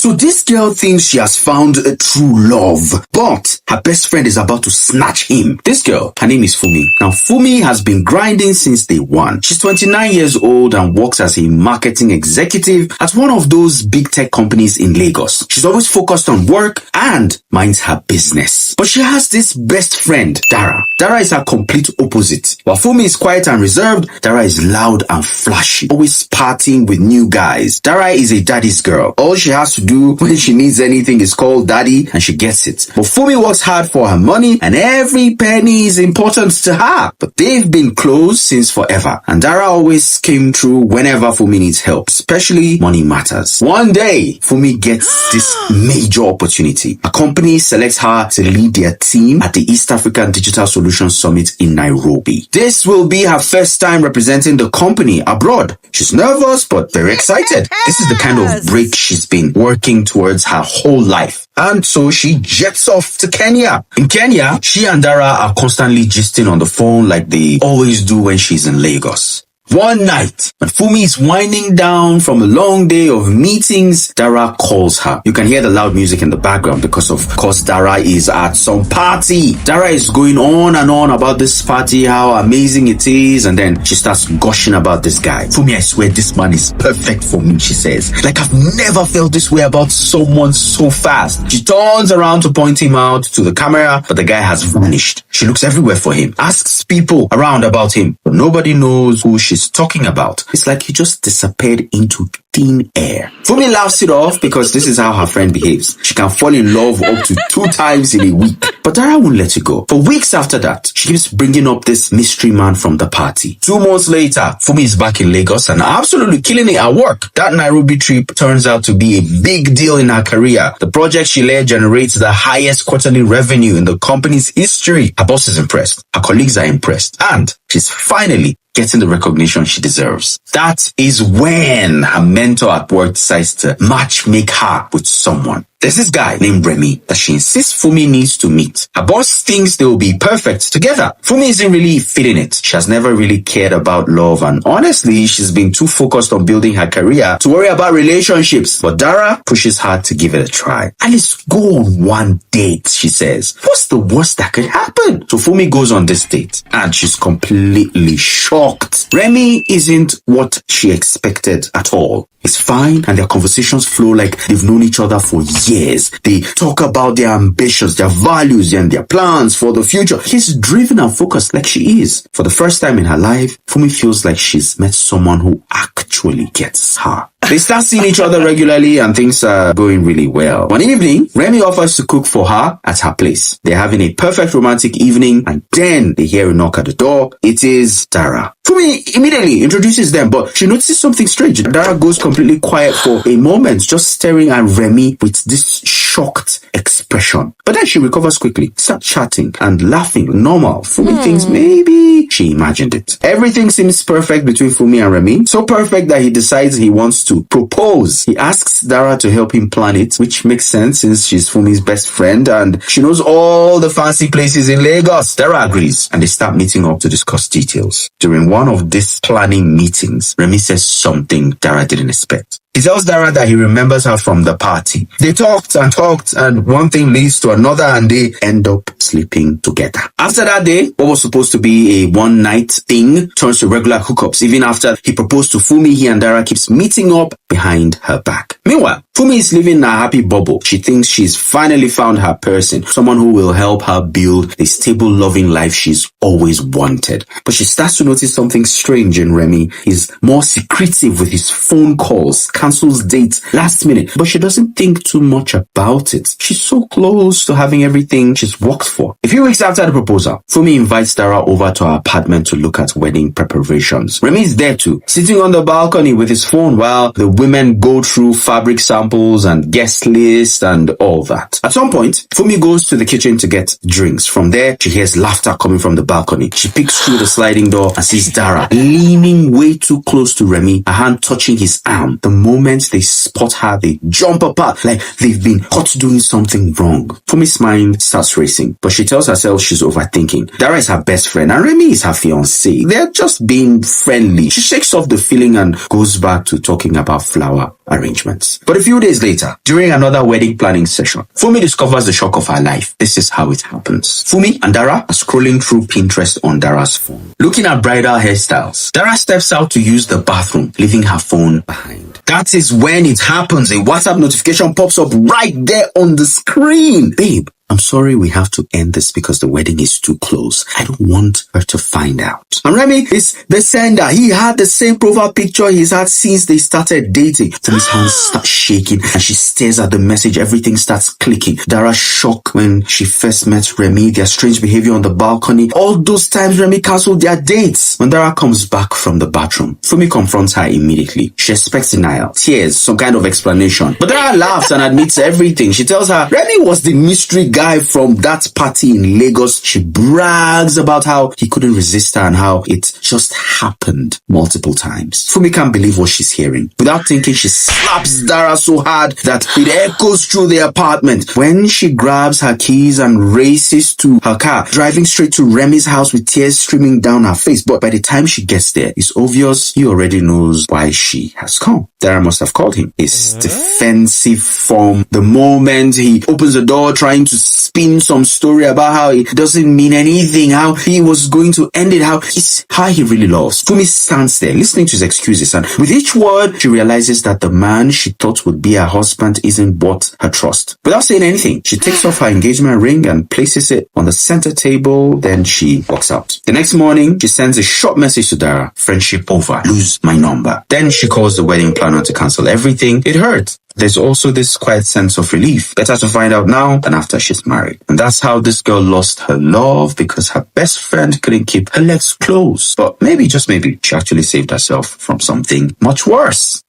So this girl thinks she has found a true love, but her best friend is about to snatch him. This girl, her name is Fumi. Now Fumi has been grinding since day one. She's 29 years old and works as a marketing executive at one of those big tech companies in Lagos. She's always focused on work and minds her business. But she has this best friend, Dara. Dara is her complete opposite. While Fumi is quiet and reserved, Dara is loud and flashy, always partying with new guys. Dara is a daddy's girl. All she has to do when she needs anything is call daddy and she gets it. But Fumi works hard for her money and every penny is important to her. But they've been close since forever. And Dara always came through whenever Fumi needs help, especially money matters. One day, Fumi gets this major opportunity. A company selects her to lead their team at the East African Digital Solutions Summit in Nairobi. This will be her first time representing the company abroad. She's nervous but very excited. This is the kind of break she's been working towards her whole life. And so she jets off to Kenya. In Kenya, she and Dara are constantly gisting on the phone like they always do when she's in Lagos. One night, when Fumi is winding down from a long day of meetings, Dara calls her. You can hear the loud music in the background because, of course, Dara is at some party. Dara is going on and on about this party, how amazing it is, and then she starts gushing about this guy. Fumi, I swear this man is perfect for me, she says. Like, I've never felt this way about someone so fast. She turns around to point him out to the camera, but the guy has vanished. She looks everywhere for him, asks people around about him, but nobody knows who she's talking about. It's like he just disappeared into thin air. Fumi laughs it off because this is how her friend behaves. She can fall in love up to 2 times in a week. But Dara won't let it go. For weeks after that, she keeps bringing up this mystery man from the party. 2 months later, Fumi is back in Lagos and absolutely killing it at work. That Nairobi trip turns out to be a big deal in her career. The project she led generates the highest quarterly revenue in the company's history. Her boss is impressed. Her colleagues are impressed. And she's finally getting the recognition she deserves. That is when her mentor at work decides to matchmake her with someone. There's this guy named Remy that she insists Fumi needs to meet. Her boss thinks they will be perfect together. Fumi isn't really feeling it. She has never really cared about love, and honestly, she's been too focused on building her career to worry about relationships. But Dara pushes her to give it a try. And let's go on one date, she says. What's the worst that could happen? So Fumi goes on this date and she's completely shocked. Remy isn't what she expected at all. It's fine and their conversations flow like they've known each other for years. They talk about their ambitions, their values, and their plans for the future. He's driven and focused like she is. For the first time in her life, Fumi feels like she's met someone who actually gets her. They start seeing each other regularly and things are going really well. One evening, Remy offers to cook for her at her place. They're having a perfect romantic evening and then they hear a knock at the door. It is Dara. Fumi immediately introduces them, but she notices something strange. Dara goes completely quiet for a moment, just staring at Remy with this shocked expression. But then she recovers quickly, starts chatting and laughing normal. Fumi thinks maybe she imagined it. Everything seems perfect between Fumi and Remy. So perfect that he decides he wants to propose. He asks Dara to help him plan it, which makes sense since she's Fumi's best friend and she knows all the fancy places in Lagos. Dara agrees and they start meeting up to discuss details. During one of these planning meetings, Remy says something Dara didn't expect. He tells Dara that he remembers her from the party. They talked and one thing leads to another and they end up sleeping together. After that day, what was supposed to be a one-night thing turns to regular hookups. Even after he proposed to Fumi, he and Dara keeps meeting up behind her back. Meanwhile, Fumi is living in a happy bubble. She thinks she's finally found her person, someone who will help her build a stable, loving life she's always wanted. But she starts to notice something strange in Remy. He's more secretive with his phone calls, cancels dates last minute, but she doesn't think too much about it. She's so close to having everything she's worked for. A few weeks after the proposal, Fumi invites Dara over to her apartment to look at wedding preparations. Remy is there too, sitting on the balcony with his phone while the women go through fabric samples and guest lists and all that. At some point, Fumi goes to the kitchen to get drinks. From there, she hears laughter coming from the balcony. She peeks through the sliding door and sees Dara leaning way too close to Remy, a hand touching his arm. The moment moment they spot her, they jump apart like they've been caught doing something wrong. Fumi's mind starts racing, but she tells herself she's overthinking. Dara is her best friend and Remy is her fiancé. They're just being friendly. She shakes off the feeling and goes back to talking about flower arrangements. But a few days later, during another wedding planning session, Fumi discovers the shock of her life. This is how it happens. Fumi and Dara are scrolling through Pinterest on Dara's phone, looking at bridal hairstyles. Dara steps out to use the bathroom, leaving her phone behind. That is when it happens. A WhatsApp notification pops up right there on the screen. Babe, I'm sorry we have to end this because the wedding is too close. I don't want her to find out. And Remy is the sender. He had the same profile picture he's had since they started dating. Fumi's hands start shaking and she stares at the message. Everything starts clicking. Dara's shocked when she first met Remy, their strange behavior on the balcony. All those times Remy cancelled their dates. When Dara comes back from the bathroom, Fumi confronts her immediately. She expects denial, tears, some kind of explanation. But Dara laughs and admits everything. She tells her Remy was the mystery guy from that party in Lagos. She brags about how he couldn't resist her and how it just happened multiple times. Fumi can't believe what she's hearing. Without thinking, she slaps Dara so hard that it echoes through the apartment. When she grabs her keys and races to her car, driving straight to Remy's house with tears streaming down her face. But by the time she gets there, it's obvious he already knows why she has come. Dara must have called him. His defensive form, the moment he opens the door trying to spin some story about how it doesn't mean anything, how he was going to end it, how he really loves. Fumi stands there listening to his excuses, and with each word she realizes that the man she thought would be her husband isn't worth her trust. Without saying anything, she takes off her engagement ring and places it on the center table. Then she walks out. The next morning, she sends a short message to Dara: friendship over, lose my number. Then she calls the wedding planner to cancel everything. It hurt. There's also this quiet sense of relief. Better to find out now than after she's married. And that's how this girl lost her love, because her best friend couldn't keep her legs closed. But maybe, just maybe, she actually saved herself from something much worse.